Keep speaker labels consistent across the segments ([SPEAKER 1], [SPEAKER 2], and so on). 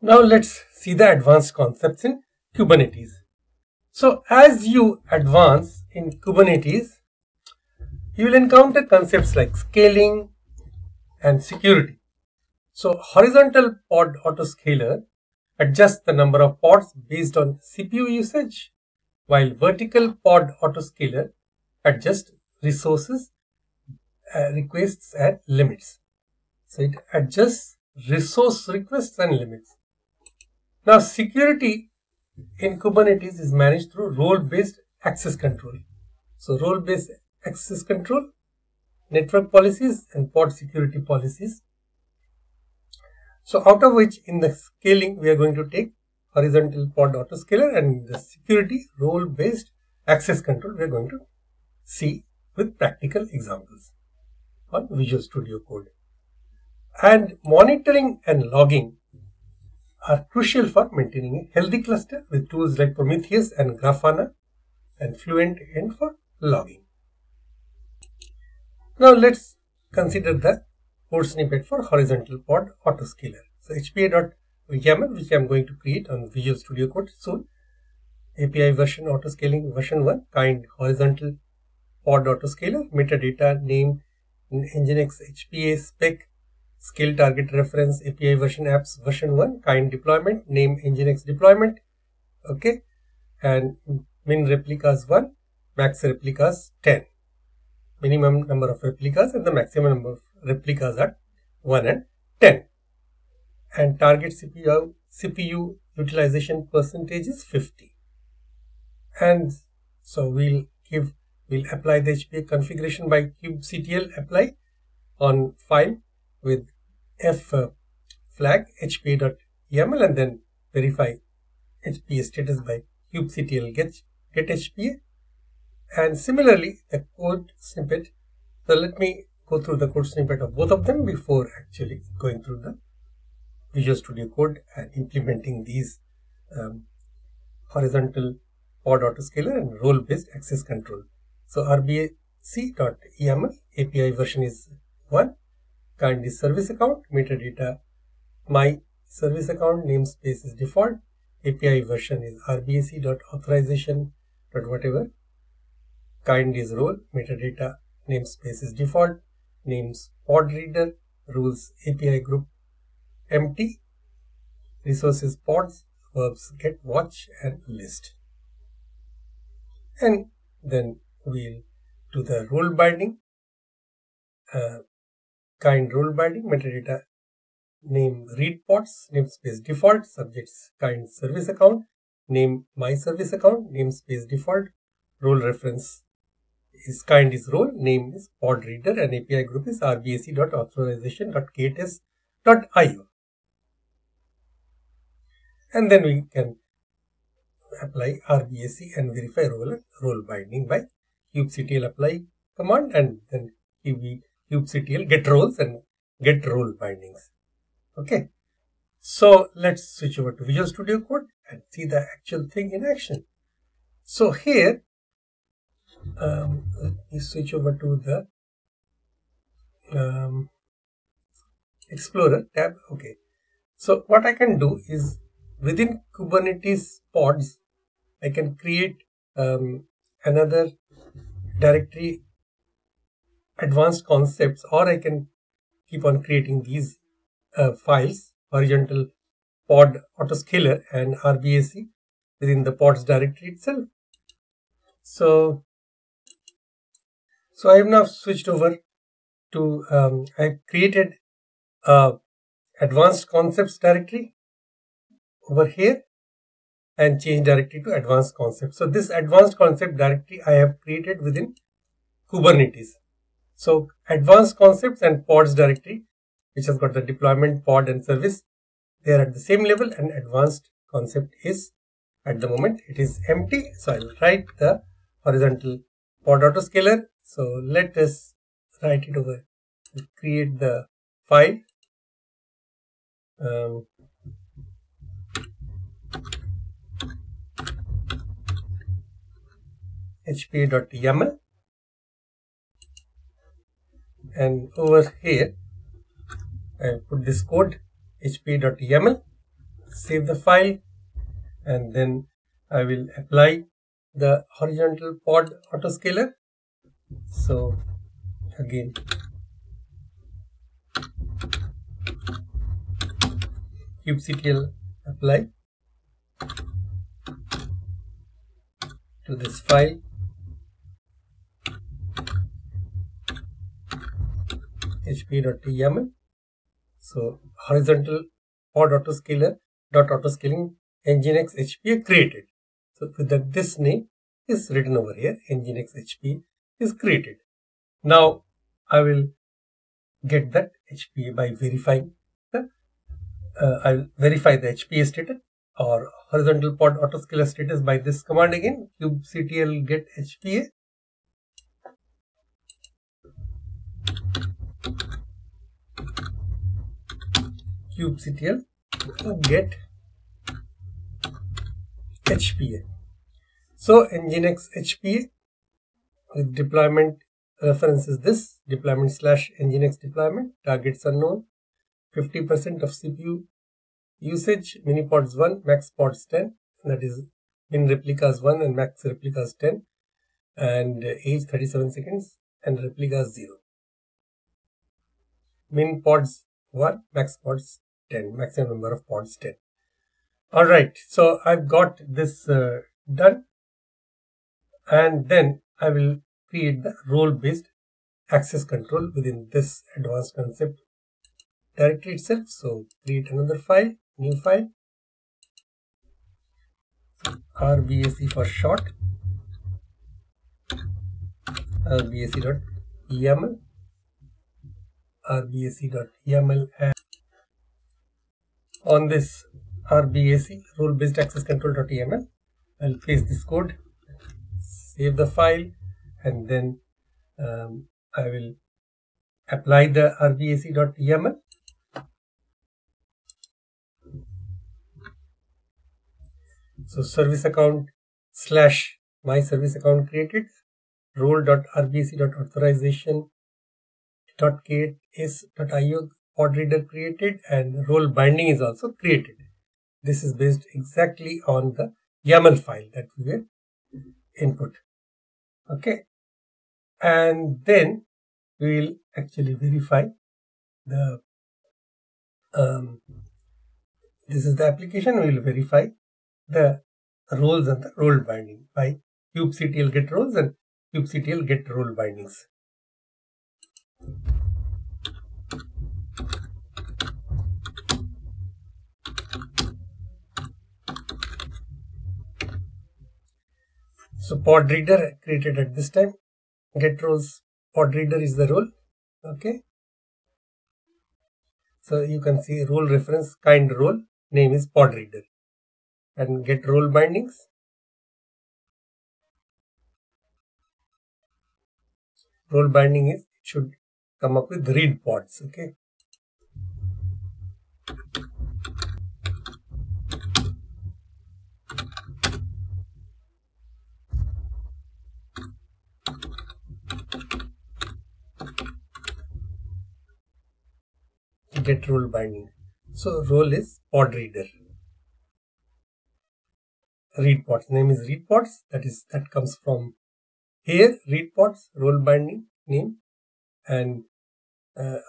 [SPEAKER 1] Now let's see the advanced concepts in Kubernetes. So as you advance in Kubernetes, you will encounter concepts like scaling and security. So horizontal pod autoscaler adjusts the number of pods based on CPU usage, while vertical pod autoscaler adjusts resources, requests and limits. So it adjusts resource requests and limits. Now security in Kubernetes is managed through role-based access control. So role-based access control, network policies and pod security policies. So out of which in the scaling we are going to take horizontal pod autoscaler, and the security role-based access control we are going to see with practical examples on Visual Studio Code. And monitoring and logging are crucial for maintaining a healthy cluster with tools like Prometheus and Grafana and Fluent End for logging. Now let's consider the code snippet for horizontal pod autoscaler. So HPA.YAML, which I am going to create on Visual Studio Code soon. API version autoscaling version 1, kind horizontal pod autoscaler, metadata, name, Nginx HPA spec, scale target reference, API version apps version 1, kind deployment, name Nginx deployment, okay, and min replicas 1, max replicas 10. Minimum number of replicas and the maximum number of replicas are 1 and 10. And target CPU utilization percentage is 50. And so we'll apply the HPA configuration by kubectl apply on file with f flag hpa.yaml and then verify HPA status by kubectl get HPA. And similarly the code snippet, so let me go through the code snippet of both of them before actually going through the Visual Studio Code and implementing these horizontal pod autoscaler and role-based access control. So rbc.yaml API version is 1, kind is service account, metadata my service account, namespace is default, API version is rbac.authorization.whatever, kind is role, metadata namespace is default, names pod reader, rules API group empty, resources pods, verbs get, watch and list. And then we'll do the role binding, kind role binding, metadata name read pods, namespace default, subjects kind service account, name my service account, namespace default, role reference is kind is role, name is pod reader and API group is rbac.authorization.kts.io. And then we can apply RBAC and verify role binding by kubectl apply command and then kubectl get roles and get role bindings. Okay, so let's switch over to Visual Studio Code and see the actual thing in action. So here, let me switch over to the Explorer tab. Okay, so what I can do is within Kubernetes pods, I can create another directory advanced concepts, or I can keep on creating these files, horizontal pod autoscaler and RBAC within the pods directory itself. So I have now switched over to, I created advanced concepts directory over here and change directory to advanced concepts. So this advanced concept directory I have created within Kubernetes. So advanced concepts and pods directory, which has got the deployment, pod and service, they are at the same level, and advanced concept is at the moment it is empty. So I will write the horizontal pod autoscaler. So let us write it over, create the file. HPA.yaml, and over here I put this code HPA.yaml save the file, and then I will apply the horizontal pod autoscaler. So again, kubectl apply to this file, hpa.yaml. So horizontal pod autoscaler dot autoscaling nginx hpa created. So with that, this name is written over here. nginx hpa is created. Now I will get that HPA by verifying the I'll verify the HPA status or horizontal pod autoscaler status by this command again, kubectl get HPA. Kubectl get HPA. So nginx HPA with deployment reference is this, deployment / nginx deployment, targets unknown, 50% of CPU usage, mini pods 1, max pods 10, that is min replicas 1 and max replicas 10, and age 37 seconds and replicas 0. Min pods 1, max pods 10, maximum number of pods 10. Alright, so I've got this done, and then I will create the role-based access control within this advanced concept directory itself. So create another file, new file, RBAC for short, RBAC.yaml, RBAC.yaml, and on this RBAC role-based access control.yaml, I'll paste this code, save the file, and then I will apply the RBAC.yaml. So service account / my service account created, role.rbc.authorization.case.io pod reader created, and role binding is also created. This is based exactly on the YAML file that we will input. Okay, and then we will actually verify the this is the application. We will verify the roles and the role binding by kubectl get roles and kubectl get role bindings. So pod reader created at this time, get roles, pod reader is the role. Okay, so you can see role reference kind role, name is pod reader, and get role bindings. Role binding is, it should come up with read pods. Okay, get role binding. So role is pod reader. Read pods, name is read pods, that comes from here, read pods, role binding name, and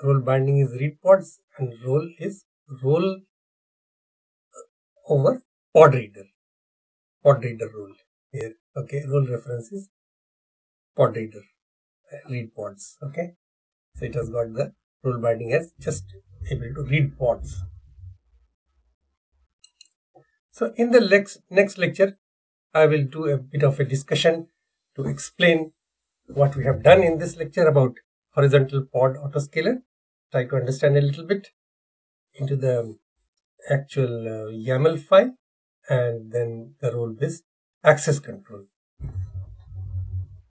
[SPEAKER 1] role binding is read pods, and role is role over pod reader role here. Okay, role reference is pod reader, read pods. Okay, so it has got the role binding as just able to read pods. So in the next lecture, I will do a bit of a discussion to explain what we have done in this lecture about horizontal pod autoscaler, try to understand a little bit into the actual YAML file, and then the role-based access control.